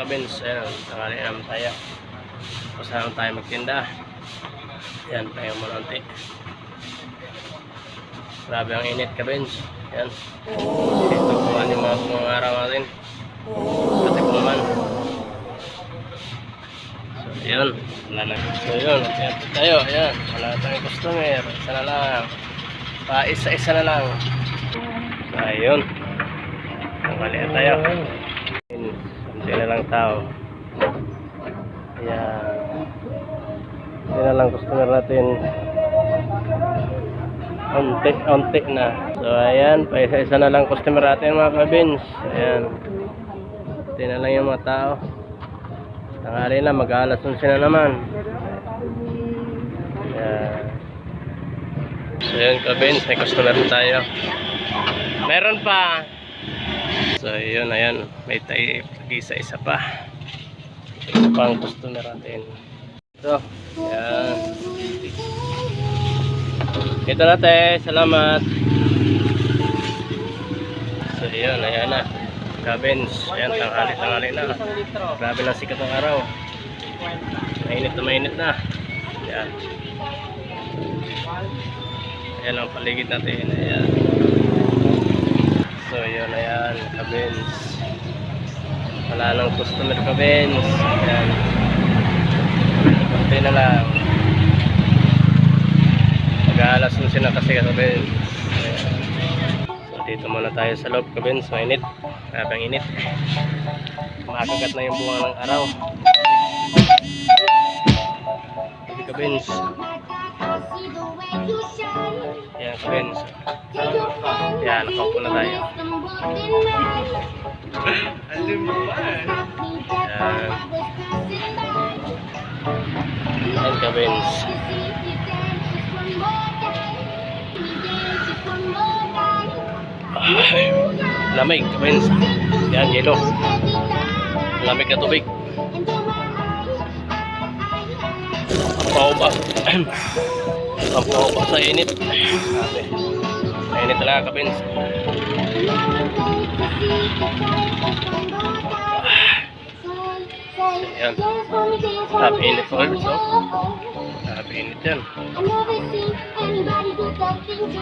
kabins. Ayan, tangali naman tayo. Tapos naman tayo magtinda. Ayan, tayo muna unti. Grabe ang init kabins. Ayan. Ito kumaan yung mga pumangaraw natin. Pati kumaan. So, ayan. Wala na. So, ayan. Ayan tayo. Ayan. Wala na tayong customer. Isa na lang. Isa-isa na lang. So, ayun. Tangali na tayo. Hindi na lang tao. Ayan. Hindi na lang customer natin. Unti na. So ayan, paisa-isa na lang customer natin mga kabins. Ayan. Unti na lang yung mga tao. Tanghali na, mag-alas 11 na naman. Ayan. So ayan kabins, may customer tayo. Meron pa. So yun, ayan, may tayo isa-isa pa. Isa pa ang customer natin. Ito, ayan. Ito natin, salamat. So yun, ayan na. Kabins, ayan, tanghali na. Grabe na sikat ng araw. Mainit na. Ayan. Ayan ang paligid natin, ayan. So yun, ayan, kabins. Wala nang customer kabins. Ayan. Kunti na lang. Mag-aalas 11 na kasi kabins. So dito muna tayo sa loob kabins. Mainit. Habang init. Makagat na yung bunga ng araw. Kabins. Ayan kabins. Ayan, nakaupo na tayo. Ayan. Ayan kabins. Ay, lamig kabins. Yan, yelo. Lamig na tubig. Pampaw ba sa init. Mainit talaga kabins. Yan. Happy init po kabins. Happy init yan.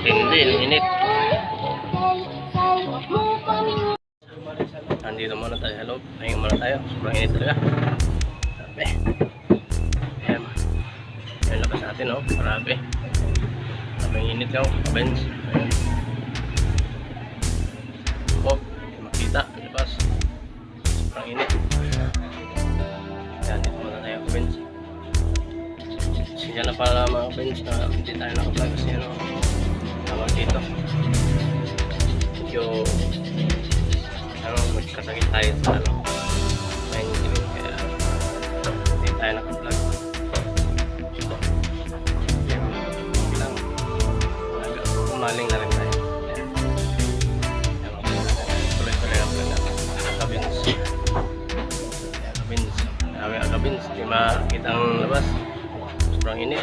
Hindi, init. Nandito muna tayo sa loob. Ayun muna tayo. Sobrang init talaga. Grabe. Ayan. Ayan labas natin, oh. Grabe. Sobrang init daw. Benz. Ayan. Oh, makita. Labas. Sobrang init. Ayan, dito muna tayo, Benz. Siya na pala mga Benz na hindi tayo nakablog kasi ano. Tawag dito. Medyo magkasakit tayo sa ano mainit kaya hindi tayo naka-vlog. Bilang umaling na rin tayo. Tuloy-tuloy ang vlog natin. Kabins. Kabins. Di makita ang labas. Sobrang init.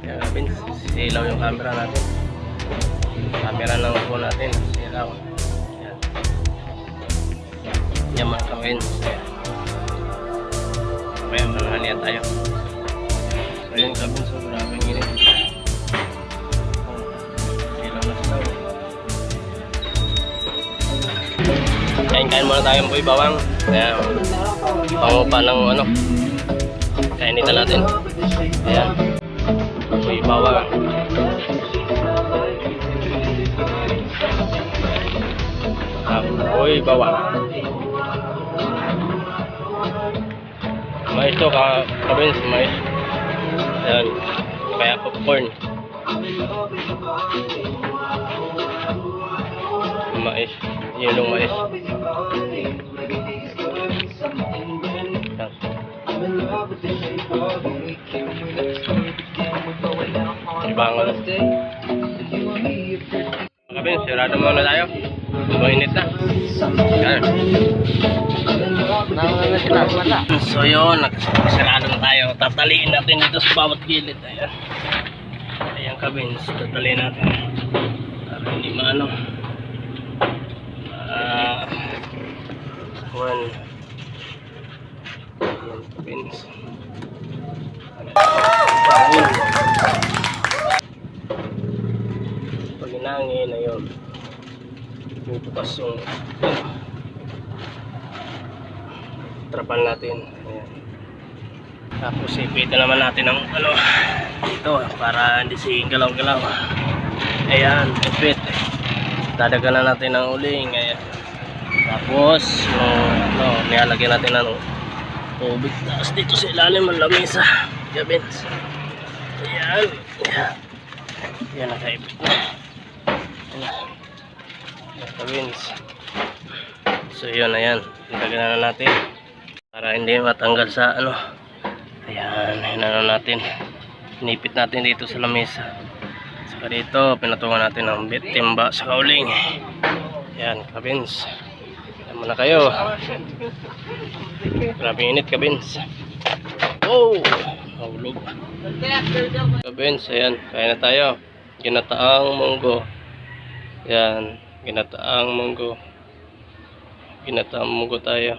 Kabins. Silaw yung camera natin. Camera ng phone natin. Silaw. Yan mga kabins. Kaya manahalian tayo. So yun kabins. So maraming init. Silaw na silaw. Kain-kain muna tayong buhay bawang. Kaya pangupa ng ano. Kainitan natin. Ayan. Buhay bawang. Buhay bawang. Mais to kabins, mais. Ayan. Kaya popcorn. Mais. Yelong mais. Ibangon. Kabins, sirado muna tayo. Mainit na. Ayan. So yun, nakasirado na tayo. Tataliin natin dito sa bawat gilid. Ayan. Ayan kabins, tataliin natin. Para hindi maano. Ayan, kabins. Pag inangin, ayun. Yung bukas yung trapal natin. Ayan. Tapos ipitan naman natin ang ano dito para hindi si galaw-galaw. Ayan, ipit. Dadagdagan na natin ng uling. Ayan. Tapos nilalagyan natin ng tubig. Tapos dito sa ilalim ng lamesa. Kabins. Ayan. Ayan. Ayan, nakaipit na. Ayan. Kabins. So yun, ayan. Dadagdagan na natin para hindi matanggal sa ano. Ayan, hinano natin. Inipit natin dito sa lamesa. Saka dito, pinatungan natin ng timba sa kauling. Ayan, kabins. Ayan muna kayo. Grabe init, kabins. Oh! Mahulog. Kabins, ayan. Kaya na tayo. Ginataang munggo. Ayan, ginataang munggo. Ginataang munggo tayo.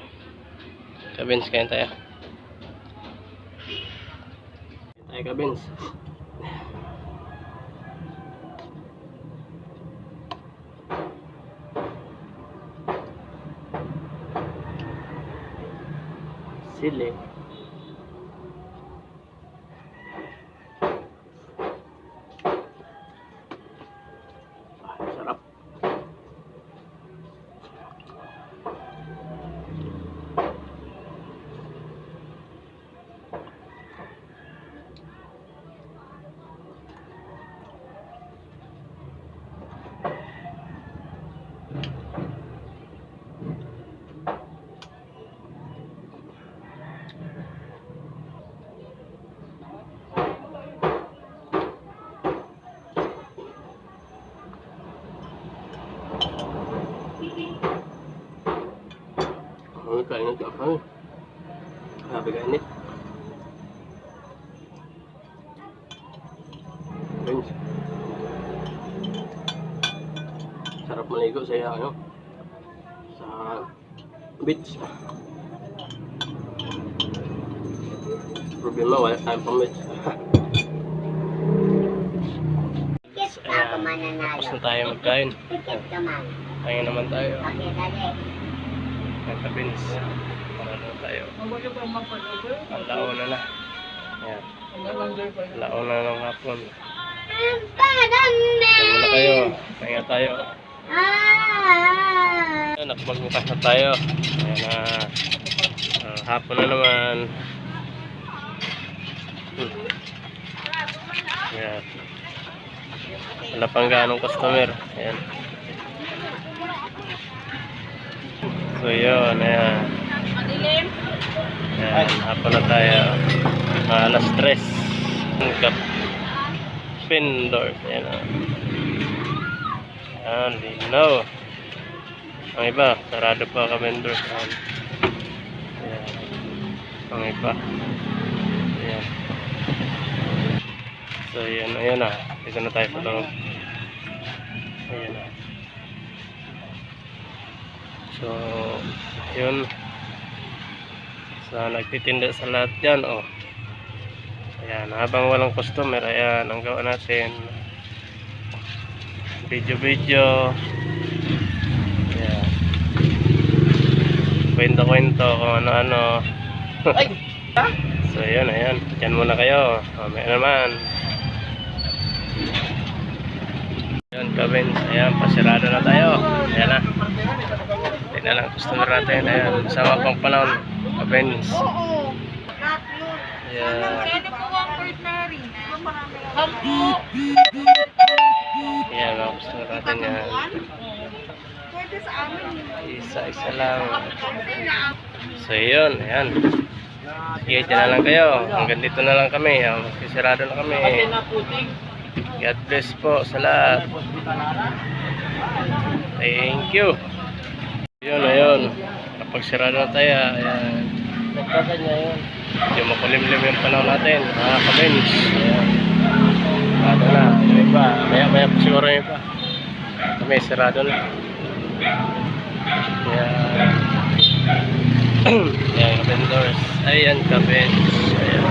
Kabins, kaya tayo. Ay, kabins. Sili. Sarap. Ang kainit ako. Grabe kainit. Kabins. Sarap maligo sa ano, sa beach. Problema, wala tayong pang beach. Tapos na tayo magkain. Kain naman tayo. Kabins. Para na tayo. Ang launa na. Ayan. Launa na ng hapon. Kain muna kayo. Kaya tayo. Nakapagbukas na tayo. Ayan na. Hapon na naman. Ayan. Wala pang ganong customer. Ayan. So yun, ayan. Ayan, hapon na tayo. Alas 3. Pindor. Ayan o. Ayan, linaw. Ang iba, sarado pa ka vendor. Ayan. Ang iba. Ayan. So yun, ayan na. Dito na tayo sa loob. Ayan na. So, yun. So, nagtitinda sa lahat dyan, oh. Ayan, habang walang customer, ayan, ang gawa natin. Video-video. Ayan. Kwento-kwento kung ano-ano. So, yun, ayan. Diyan muna kayo. Mamaya naman. Ayan, kabins. Ayan, pasirado na tayo. Ayan na. Hindi na lang customer natin. Ayan, sama pang panahon. Kabins. Ayan. Ayan, mga customer natin yan. Isa-isa lang. So, yun. Ayan. Sige, dyan na lang kayo. Hanggang dito na lang kami. Sisirado na kami. God bless po sa lahat. Thank you. Yun, ayun. Kapag sirado na tayo, ayan. Nagkasa niya yun. Yung makulimlim yung panahon natin. Kabins. Ayan. Sirado na. Yung iba. Maya po siguro yung iba. Kami, sirado na. Ayan. Ayan, vendors. Ayan, kabens. Ayan.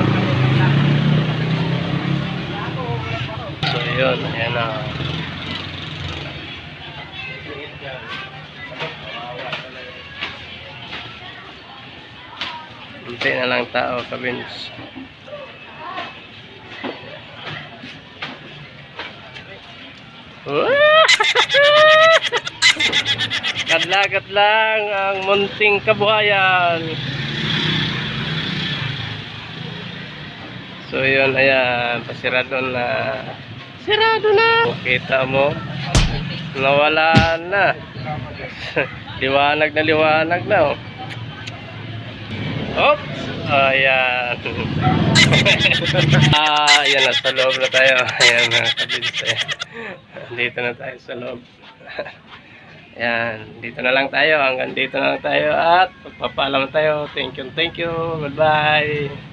So, yun. Ayan na. Unti na lang tao, kabens. Kadlagat lang ang munting kabuhayan. So yun, ayan, pasirado na. Sirado na. Kita mo, nawala na. Liwanag na. Oh. Oops. Ayan. Ayan, nasa loob na tayo. Ayan, kabins. Dito na tayo sa loob. Ayan, dito na lang tayo. Hanggang dito na lang tayo. At pagpapaalam tayo. Thank you. Goodbye.